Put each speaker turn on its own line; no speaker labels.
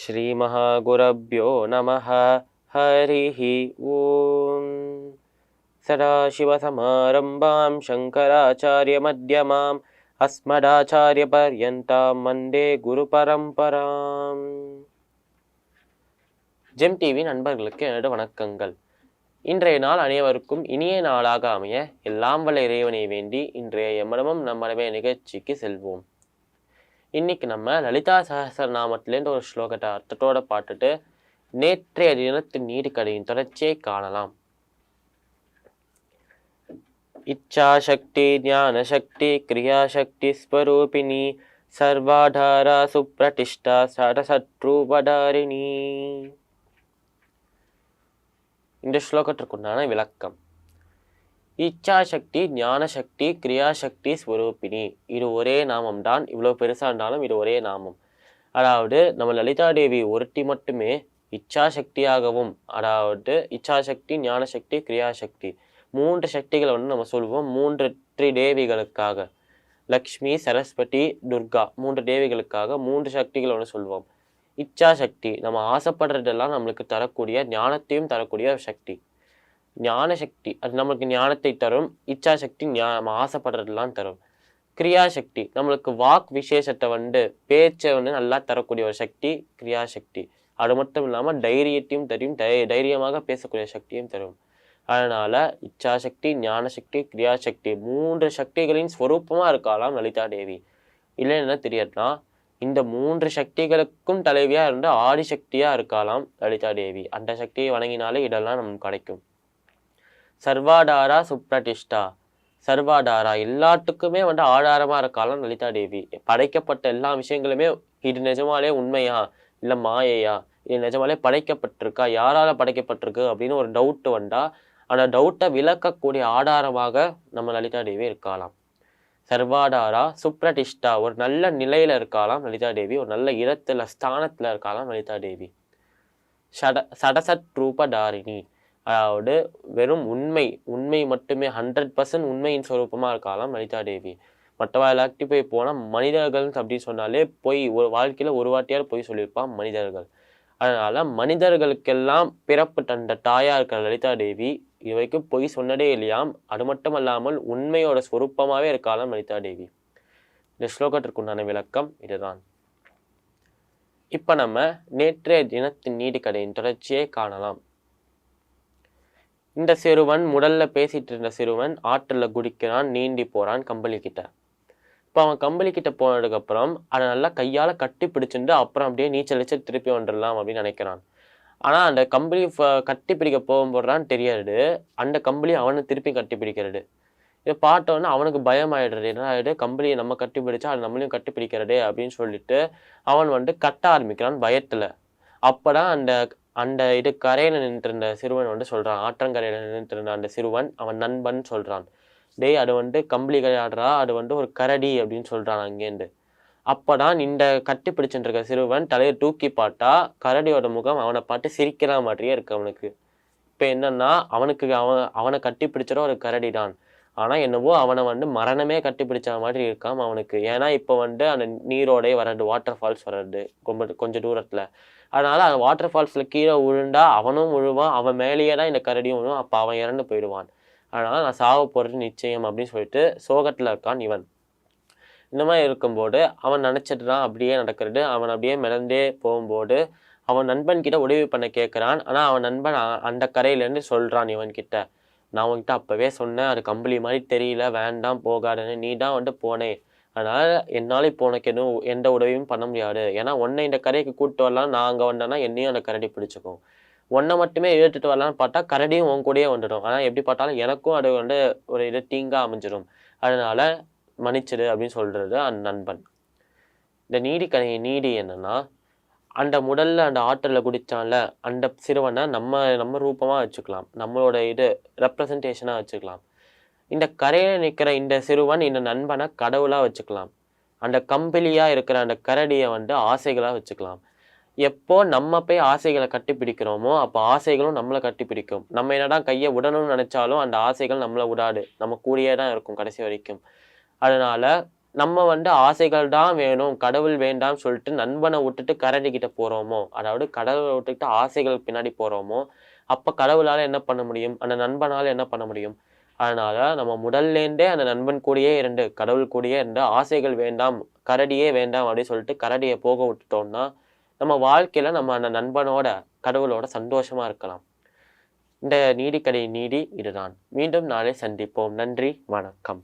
श्रीमहागुरभ्यो नमः। हरिः ओम्। सदाशिवसमारम्भां शङ्कराचार्यमध्यमाम् अस्मदाचार्यपर्यन्तां वन्दे குருபரம்பராம். ஜெம் டிவி நண்பர்களுக்கு என்னோட வணக்கங்கள். இன்றைய நாள் அனைவருக்கும் இனிய நாளாக அமைய எல்லாம் வல்ல இறைவனை வேண்டி இன்றைய எம்மடமும் நம்மடமே நிகழ்ச்சிக்கு செல்வோம். இன்னைக்கு நம்ம லலிதா சஹஸ்ரநாமத்திலேருந்து ஒரு ஸ்லோகத்தை அர்த்தத்தோட பாட்டுட்டு நேற்றைய தினத்தின் நீதிக்கதையின் தொடர்ச்சியை காணலாம். இச்சாசக்தி ஞானசக்தி கிரியாசக்தி ஸ்வரூபிணி சர்வாதாரா சுப்ரதிஷ்டா சடசத்ரூபதாரிணி. இந்த ஸ்லோகத்திற்குண்டான விளக்கம். இச்சாசக்தி ஞானசக்தி கிரியாசக்தி ஸ்வரூபிணி, இது ஒரே நாமம் தான். இவ்வளோ பெருசாக இருந்தாலும் இது ஒரே நாமம். அதாவது நம்ம லலிதா தேவி ஒருத்தி மட்டுமே இச்சாசக்தியாகவும், அதாவது இச்சாசக்தி ஞானசக்தி கிரியாசக்தி மூன்று சக்திகளை நம்ம சொல்லுவோம். மூன்று தேவிகளுக்காக, லக்ஷ்மி சரஸ்வதி துர்கா மூன்று தேவிகளுக்காக மூன்று சக்திகளை சொல்லுவோம். இச்சாசக்தி நம்ம ஆசைப்படுறதெல்லாம் நம்மளுக்கு தரக்கூடிய ஞானத்தையும் தரக்கூடிய சக்தி. ஞானசக்தி அது நம்மளுக்கு ஞானத்தை தரும். இச்சாசக்தி நம்ம ஆசைப்படுறதெல்லாம் தரும். கிரியாசக்தி நம்மளுக்கு வாக் விசேஷத்தை பேச்சை நல்லா தரக்கூடிய ஒரு சக்தி கிரியாசக்தி. அது மட்டும் இல்லாமல் தைரியத்தையும் தரும், தைரியமாக பேசக்கூடிய சக்தியும் தரும். அதனால இச்சாசக்தி ஞானசக்தி கிரியாசக்தி மூன்று சக்திகளின் ஸ்வரூபமாக இருக்கலாம் லலிதா தேவி. இல்லைன்னா தெரியாதுனா இந்த மூன்று சக்திகளுக்கும் தலைவியாக இருந்து ஆதிசக்தியாக இருக்கலாம் லலிதா தேவி. அந்த சக்தியை வணங்கினாலே இதெல்லாம் நமக்கு கிடைக்கும். சர்வாதாரா சுப்ரதிஷ்டா, சர்வாதாரா எல்லாத்துக்குமே ஆதாரமாக இருக்கலாம் லலிதா தேவி. படைக்கப்பட்ட எல்லா விஷயங்களுமே இது நிஜமாலே உண்மையா இல்லை மாயையா, இது நிஜமாலே படைக்கப்பட்டிருக்கா, யாரால படைக்கப்பட்டிருக்கு அப்படின்னு ஒரு டவுட் வந்தால் அந்த டவுட்டை விளக்கக்கூடிய ஆதாரமாக நம்ம லலிதா தேவி இருக்கலாம். சர்வாதாரா சுப்ரதிஷ்டா, ஒரு நல்ல நிலையில இருக்கலாம் லலிதா தேவி. ஒரு நல்ல இடத்துல ஸ்தானத்துல இருக்கலாம் லலிதா தேவி. சடசத் ரூபதாரிணி, அதாவது வெறும் உண்மை மட்டுமே 100% உண்மையின் ஸ்வரூபமாக இருக்கலாம் லலிதா தேவி. மற்றவா எல்லாத்தையும் போய் போனால் மனிதர்கள் அப்படின்னு சொன்னாலே போய் ஒரு வாழ்க்கையில் ஒரு வாட்டியார் போய் சொல்லியிருப்பான் மனிதர்கள். அதனால மனிதர்களுக்கெல்லாம் பிறப்பு தந்த தாயா இருக்கிற லலிதா தேவி இது வரைக்கும் பொய் சொன்னதே இல்லையாம். அது மட்டும் அல்லாமல் உண்மையோட ஸ்வரூபமாகவே இருக்கலாம் லலிதா தேவி. இந்த ஸ்லோகத்திற்குண்டான விளக்கம் இதுதான். இப்போ நம்ம நேற்றைய தினத்தின் நீதிக்கதையின் தொடர்ச்சியை காணலாம். இந்த சிறுவன் முதல்ல பேசிட்டு இருந்த சிறுவன் ஆற்றுல குடிக்கிறான், நீந்தி போறான் கம்பளி கிட்ட. இப்போ அவன் கம்பளி கிட்ட போனதுக்கப்புறம் அதை நல்லா கையால் கட்டி பிடிச்சிட்டு அப்புறம் அப்படியே நீச்சல் அடிச்சு திருப்பி வந்துடலாம் அப்படின்னு நினைக்கிறான். ஆனால் அந்த கம்பளி கட்டி பிடிக்க போகும்போதுதான் தெரியாது அந்த கம்பளி அவனை திருப்பி கட்டி பிடிக்கிறது. இதை பார்த்தோன்னா அவனுக்கு பயம் ஆயிடுறது. என்ன ஆயிடுது, கம்பளியை நம்ம கட்டி பிடிச்சா அது நம்மளையும் கட்டி பிடிக்கிறதே அப்படின்னு சொல்லிட்டு அவன் கட்ட ஆரம்பிக்கிறான் பயத்தில். அப்போதான் அந்த இது கரையில் நின்றுட்டு இருந்த சிறுவன் சொல்கிறான், ஆற்றங்கரையில் நின்றுட்டு இருந்த அந்த சிறுவன் அவன் நண்பன் சொல்கிறான், டேய் அது கம்பளி கரையாடுறா, அது ஒரு கரடி அப்படின்னு சொல்கிறான் அங்கேருந்து. அப்போ தான் இந்த கட்டி பிடிச்சுட்டு இருக்க சிறுவன் தலையை தூக்கி பார்த்தா கரடியோட முகம் அவனை பார்த்து சிரிக்கிற மாதிரியே இருக்கு அவனுக்கு. இப்போ என்னன்னா அவனை கட்டி பிடிச்சிட ஒரு கரடி தான். ஆனால் என்னவோ அவனை மரணமே கட்டி பிடிச்ச மாதிரி இருக்காம் அவனுக்கு. ஏன்னா இப்போ அந்த நீரோடே வர்றது, வாட்டர் ஃபால்ஸ் வர்றது கொஞ்சம் தூரத்தில். அதனால அந்த வாட்டர் ஃபால்ஸில் கீழே விழுந்தா அவனும் விழுவான், அவன் மேலேயே தான் இந்த கரடியும் விழுவான். அப்போ அவன் இறந்து போயிடுவான். அதனால நான் சாவ போகிறது நிச்சயம் அப்படின்னு சொல்லிட்டு சோகத்தில் இருக்கான் இவன். இந்த மாதிரி இருக்கும்போது அவன் நினச்சிட்டு தான் அப்படியே நடக்கிறது. அவன் அப்படியே மிதந்தே போகும்போது அவன் நண்பன் கிட்ட உதவி பண்ண கேட்குறான். ஆனால் அவன் நண்பன் அந்த கரையிலேருந்து சொல்கிறான் இவன்கிட்ட, நான் உன்கிட்ட அப்போவே சொன்னேன் அது கம்பளி மாதிரி தெரியல, வேண்டாம் போகாதுன்னு, நீ தான் போனேன். அதனால் என்னால் இப்போ உனக்கு எந்த உதவியும் பண்ண முடியாது. ஏன்னா உன்னை இந்த கரைக்கு கூப்பிட்டு வரலாம், நான் அங்கே வந்தேன்னா என்னையும் அந்த கரடி பிடிச்சிக்கும். உன்னை மட்டுமே இழுத்துட்டு வரலான்னு பார்த்தா கரடியும் உன் கூடயே வந்துடும். ஆனால் எப்படி பார்த்தாலும் எனக்கும் அது ஒரு இது தீங்காக அமைஞ்சிடும். அதனால மன்னிச்சிடு அப்படின்னு சொல்கிறது அந்த நண்பன். இந்த நீதி என்னன்னா, அந்த முதல்ல அந்த ஆற்றில் குடித்தான்ல அந்த சிறுவனை நம்ம ரூபமாக வச்சுக்கலாம், நம்மளோட இது ரெப்ரசன்டேஷனாக வச்சுக்கலாம். இந்த கரையில் நிற்கிற இந்த சிறுவன் இந்த நண்பனை கடவுளாக வச்சுக்கலாம். அந்த கம்பளியாக இருக்கிற அந்த கரடியை ஆசைகளாக வச்சுக்கலாம். எப்போ நம்ம போய் ஆசைகளை கட்டி பிடிக்கிறோமோ அப்போ ஆசைகளும் நம்மளை கட்டி பிடிக்கும். நம்ம என்னதான் கையை விடணும்னு நினைச்சாலும் அந்த ஆசைகள் நம்மளை விடாது, நம்ம கூடயே தான் இருக்கும் கடைசி வரைக்கும். அதனால நம்ம ஆசைகள் தான் வேணும், கடவுள் வேண்டாம் சொல்லிட்டு நண்பனை விட்டுட்டு கரடி கிட்ட போறோமோ, அதாவது கடவுளை விட்டுட்டு ஆசைகள் பின்னாடி போறோமோ, அப்ப கடவுளால என்ன பண்ண முடியும்? அந்த நண்பனால என்ன பண்ண முடியும்? அதனால நம்ம முதல்லேருந்தே அந்த நண்பன் கூடயே இருந்து, கடவுள் கூடயே இருந்து ஆசைகள் வேண்டாம், கரடியே வேண்டாம் அப்படின்னு சொல்லிட்டு கரடியை போக விட்டுட்டோம்னா, நம்ம வாழ்க்கையில நம்ம அந்த நண்பனோட, கடவுளோட சந்தோஷமா இருக்கலாம். இந்த நீதிக்கதை நீதி இதுதான். மீண்டும் நாளை சந்திப்போம். நன்றி, வணக்கம்.